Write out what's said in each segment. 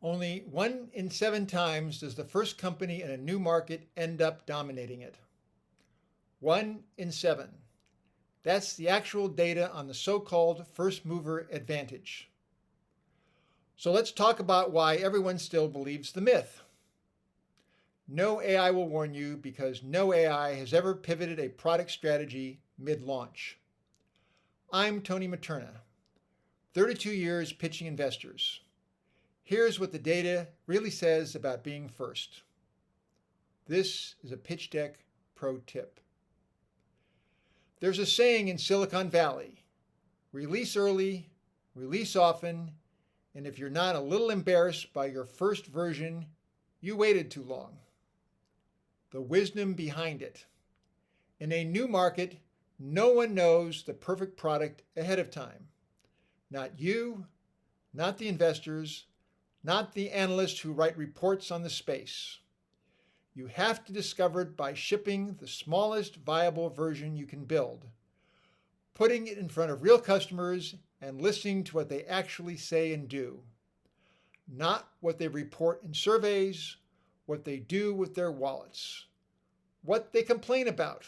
Only 1 in 7 times does the first company in a new market end up dominating it. 1 in 7. That's the actual data on the so-called first mover advantage. So let's talk about why everyone still believes the myth. No AI will warn you because no AI has ever pivoted a product strategy mid-launch. I'm Tony Materna, 32 years pitching investors. Here's what the data really says about being first. This is a pitch deck pro tip. There's a saying in Silicon Valley, release early, release often, and if you're not a little embarrassed by your first version, you waited too long. The wisdom behind it. In a new market, no one knows the perfect product ahead of time. Not you, not the investors, not the analysts who write reports on the space. You have to discover it by shipping the smallest viable version you can build, putting it in front of real customers and listening to what they actually say and do. Not what they report in surveys, what they do with their wallets, what they complain about.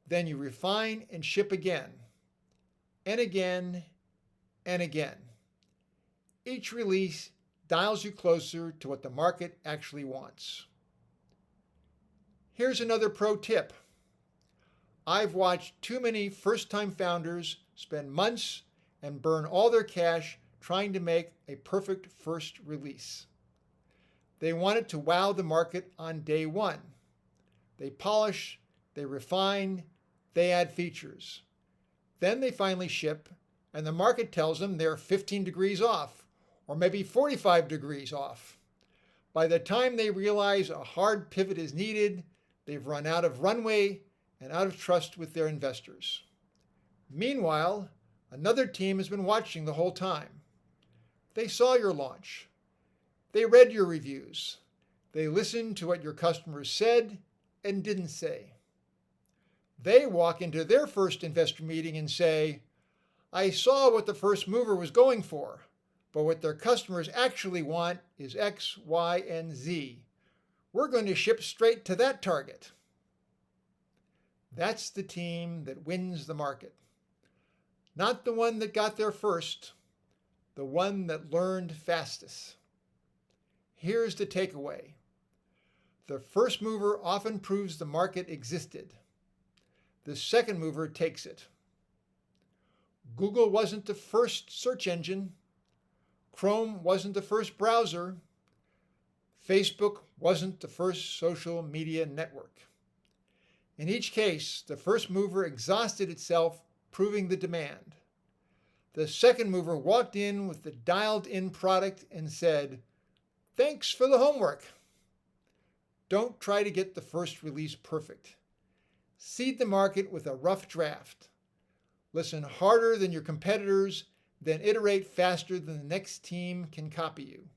Then you refine and ship again, and again, and again. Each release dials you closer to what the market actually wants. Here's another pro tip. I've watched too many first-time founders spend months and burn all their cash trying to make a perfect first release. They want it to wow the market on day one. They polish, they refine, they add features. Then they finally ship, and the market tells them they're 15 degrees off, or maybe 45 degrees off. By the time they realize a hard pivot is needed, they've run out of runway and out of trust with their investors. Meanwhile, another team has been watching the whole time. They saw your launch. They read your reviews. They listened to what your customers said and didn't say. They walk into their first investor meeting and say, I saw what the first mover was going for, but what their customers actually want is X, Y, and Z. We're going to ship straight to that target. That's the team that wins the market. Not the one that got there first, the one that learned fastest. Here's the takeaway. The first mover often proves the market existed. The second mover takes it. Google wasn't the first search engine. Chrome wasn't the first browser. Facebook wasn't the first social media network. In each case, the first mover exhausted itself proving the demand. The second mover walked in with the dialed-in product and said, thanks for the homework. Don't try to get the first release perfect. Seed the market with a rough draft. Listen harder than your competitors, then iterate faster than the next team can copy you.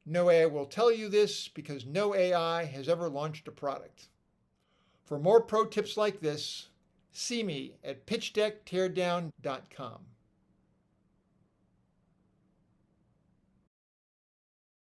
No AI will tell you this because no AI has ever launched a product. For more pro tips like this, see me at pitchdeckteardown.com.